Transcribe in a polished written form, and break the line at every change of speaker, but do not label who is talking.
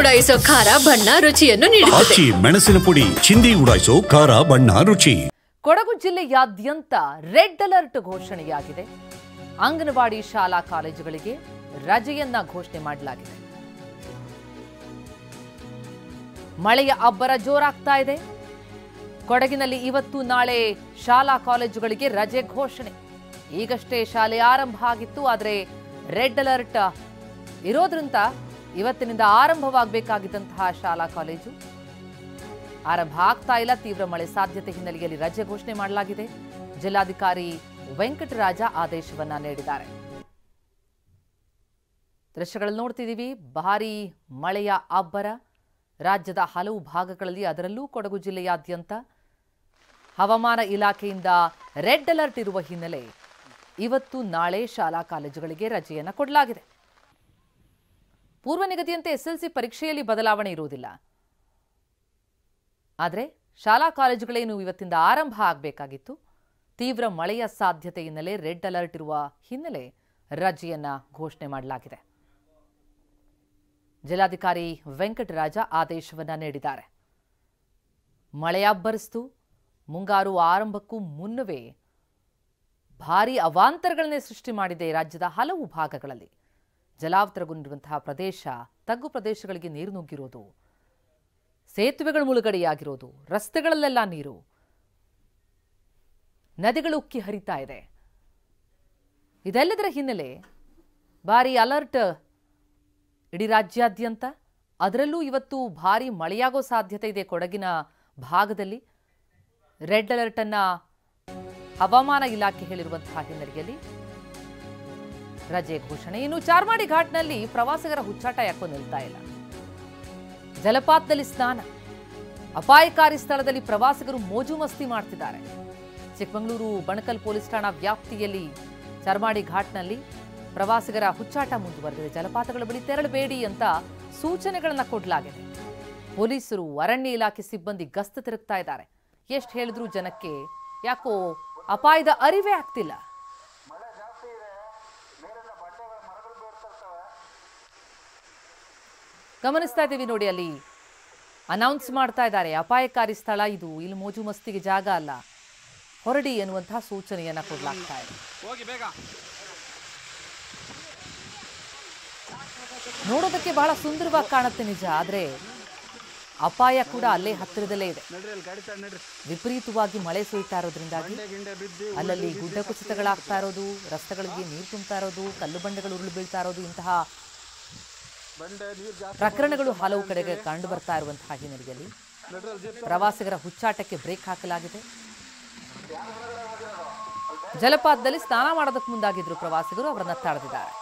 ಉಡಾಯಿಸೋ ಖಾರ ಬಣ್ಣ ರುಚಿಯನ್ನು ನೀಡುತ್ತದೆ.
ಮೆಣಸಿನ ಪುಡಿ ಚಿಂದಿ ಉಡಾಯಿಸೋ ಖಾರ ಬಣ್ಣ ರುಚಿ.
ಕೊಡಗು ಜಿಲ್ಲೆಯಾದ್ಯಂತ ರೆಡ್ ಅಲರ್ಟ್ ಘೋಷಣೆಯಾಗಿದೆ. ಅಂಗನವಾಡಿ ಶಾಲಾ ಕಾಲೇಜುಗಳಿಗೆ ರಜೆಯನ್ನ ಘೋಷಣೆ ಮಾಡಲಾಗಿದೆ. ಮಳೆಯ ಅಬ್ಬರ ಜೋರಾಗ್ತಾ ಇದೆ. ಕೊಡಗಿನಲ್ಲಿ ಇವತ್ತು ನಾಳೆ ಶಾಲಾ ಕಾಲೇಜುಗಳಿಗೆ ರಜೆ ಘೋಷಣೆ. ಈಗಷ್ಟೇ ಶಾಲೆ ಆರಂಭ ಆಗಿತ್ತು. ಆದರೆ ರೆಡ್ ಅಲರ್ಟ್ ಇರೋದ್ರಿಂದ ಇವತ್ತಿನಿಂದ ಆರಂಭವಾಗಬೇಕಾಗಿದ್ದಂತಹ ಶಾಲಾ ಕಾಲೇಜು ಆರಂಭ ಆಗ್ತಾ ಇಲ್ಲ. ತೀವ್ರ ಮಳೆ ಸಾಧ್ಯತೆ ಹಿನ್ನೆಲೆಯಲ್ಲಿ ರಜೆ ಘೋಷಣೆ ಮಾಡಲಾಗಿದೆ. ಜಿಲ್ಲಾಧಿಕಾರಿ ವೆಂಕಟರಾಜ ಆದೇಶವನ್ನ ನೀಡಿದ್ದಾರೆ. ದೃಶ್ಯಗಳನ್ನು ನೋಡ್ತಿದ್ದೀವಿ. ಭಾರೀ ಮಳೆಯ ಅಬ್ಬರ ರಾಜ್ಯದ ಹಲವು ಭಾಗಗಳಲ್ಲಿ, ಅದರಲ್ಲೂ ಕೊಡಗು ಜಿಲ್ಲೆಯಾದ್ಯಂತ ಹವಾಮಾನ ಇಲಾಖೆಯಿಂದ ರೆಡ್ ಅಲರ್ಟ್ ಇರುವ ಹಿನ್ನೆಲೆ ಇವತ್ತು ನಾಳೆ ಶಾಲಾ ಕಾಲೇಜುಗಳಿಗೆ ರಜೆಯನ್ನು ಕೊಡಲಾಗಿದೆ. ಪೂರ್ವ ನಿಗದಿಯಂತೆ ಎಸ್ಎಲ್ಸಿ ಪರೀಕ್ಷೆಯಲ್ಲಿ ಬದಲಾವಣೆ ಇರುವುದಿಲ್ಲ. ಆದರೆ ಶಾಲಾ ಕಾಲೇಜುಗಳೇನು ಇವತ್ತಿಂದ ಆರಂಭ ಆಗಬೇಕಾಗಿತ್ತು. ತೀವ್ರ ಮಳೆಯ ಸಾಧ್ಯತೆ ಹಿನ್ನೆಲೆ ರೆಡ್ ಅಲರ್ಟ್ ಇರುವ ಹಿನ್ನೆಲೆ ರಜೆಯನ್ನ ಘೋಷಣೆ ಮಾಡಲಾಗಿದೆ. ಜಿಲ್ಲಾಧಿಕಾರಿ ವೆಂಕಟರಾಜ ಆದೇಶವನ್ನ ನೀಡಿದ್ದಾರೆ. ಮಳೆ ಅಬ್ಬರಿಸಿತು. ಮುಂಗಾರು ಆರಂಭಕ್ಕೂ ಮುನ್ನವೇ ಭಾರೀ ಅವಾಂತರಗಳನ್ನೇ ಸೃಷ್ಟಿ ಮಾಡಿದೆ. ರಾಜ್ಯದ ಹಲವು ಭಾಗಗಳಲ್ಲಿ ಜಲಾವತರಗೊಂಡಿರುವಂತಹ ಪ್ರದೇಶ, ತಗ್ಗು ಪ್ರದೇಶಗಳಿಗೆ ನೀರು ನುಗ್ಗಿರೋದು, ಸೇತುವೆಗಳು ಮುಳುಗಡೆಯಾಗಿರೋದು, ರಸ್ತೆಗಳಲ್ಲೆಲ್ಲ ನೀರು, ನದಿಗಳು ಉಕ್ಕಿ ಹರಿತಾ ಇದೆ. ಇದೆಲ್ಲದರ ಹಿನ್ನೆಲೆ ಭಾರೀ ಅಲರ್ಟ್ ಇಡೀ ರಾಜ್ಯಾದ್ಯಂತ. ಅದರಲ್ಲೂ ಇವತ್ತು ಭಾರೀ ಮಳೆಯಾಗೋ ಸಾಧ್ಯತೆ ಇದೆ. ಕೊಡಗಿನ ಭಾಗದಲ್ಲಿ ರೆಡ್ ಅಲರ್ಟ್ ಅನ್ನ ಹವಾಮಾನ ಇಲಾಖೆ ಹೇಳಿರುವಂತಹ ಹಿನ್ನೆಲೆಯಲ್ಲಿ ರಜೆ ಘೋಷಣೆ. ಇನ್ನು ಚಾರ್ಮಾಡಿ ಘಾಟ್ನಲ್ಲಿ ಪ್ರವಾಸಿಗರ ಹುಚ್ಚಾಟ ಯಾಕೋ ನಿಲ್ತಾ ಇಲ್ಲ. ಜಲಪಾತದಲ್ಲಿ ಸ್ನಾನ, ಅಪಾಯಕಾರಿ ಸ್ಥಳದಲ್ಲಿ ಪ್ರವಾಸಿಗರು ಮೋಜು ಮಸ್ತಿ ಮಾಡ್ತಿದ್ದಾರೆ. ಚಿಕ್ಕಮಗಳೂರು ಬಣಕಲ್ ಪೊಲೀಸ್ ಠಾಣಾ ವ್ಯಾಪ್ತಿಯಲ್ಲಿ ಚಾರ್ಮಾಡಿ ಘಾಟ್ನಲ್ಲಿ ಪ್ರವಾಸಿಗರ ಹುಚ್ಚಾಟ ಮುಂದುವರೆದಿದೆ. ಜಲಪಾತಗಳ ಬಳಿ ತೆರಳಬೇಡಿ ಅಂತ ಸೂಚನೆಗಳನ್ನು ಕೊಡಲಾಗಿದೆ. ಪೊಲೀಸರು, ಅರಣ್ಯ ಇಲಾಖೆ ಸಿಬ್ಬಂದಿ ಗಸ್ತು ತಿರುಗ್ತಾ ಇದ್ದಾರೆ. ಎಷ್ಟು ಹೇಳಿದ್ರು ಜನಕ್ಕೆ ಯಾಕೋ ಅಪಾಯದ ಅರಿವೇ ಆಗ್ತಿಲ್ಲ. ಗಮನಿಸ್ತಾ ಇದ್ದೀವಿ ನೋಡಿ, ಅಲ್ಲಿ ಅನೌನ್ಸ್ ಮಾಡ್ತಾ ಇದ್ದಾರೆ, ಅಪಾಯಕಾರಿ ಸ್ಥಳ ಇದು, ಇಲ್ಲಿ ಮೋಜು ಮಸ್ತಿಗೆ ಜಾಗ ಅಲ್ಲ, ಹೊರಡಿ ಎನ್ನುವಂತಹ ಸೂಚನೆಯನ್ನ ಕೊಡಲಾಗ್ತಾ ಇದೆ. ನೋಡೋದಕ್ಕೆ ಬಹಳ ಸುಂದರವಾಗಿ ಕಾಣುತ್ತೆ ನಿಜ, ಆದ್ರೆ ಅಪಾಯ ಕೂಡ ಅಲ್ಲೇ ಹತ್ತಿರದಲ್ಲೇ ಇದೆ. ವಿಪರೀತವಾಗಿ ಮಳೆ ಸುರಿತಾ ಇರೋದ್ರಿಂದಾಗಿ ಅಲ್ಲಲ್ಲಿ ಗುಡ್ಡ ಕುಸಿತಗಳಾಗ್ತಾ ಇರೋದು, ರಸ್ತೆಗಳಿಗೆ ನೀರು ತುಂಬ್ತಾ ಇರೋದು, ಕಲ್ಲು ಬಂಡೆಗಳು ಉರುಳು ಬೀಳ್ತಾ ಇರೋದು, ಇಂತಹ ಪ್ರಕರಣಗಳು ಹಲವು ಕಡೆಗೆ ಕಂಡು ಬರ್ತಾ ಇರುವಂತಹ ಹಿನ್ನೆಲೆಯಲ್ಲಿ ಪ್ರವಾಸಿಗರ ಹುಚ್ಚಾಟಕ್ಕೆ ಬ್ರೇಕ್ ಹಾಕಲಾಗಿದೆ. ಜಲಪಾತದಲ್ಲಿ ಸ್ನಾನ ಮಾಡೋದಕ್ಕೆ ಮುಂದಾಗಿದ್ರು ಪ್ರವಾಸಿಗರು, ಅವರನ್ನ ತಡೆದಿದ್ದಾರೆ.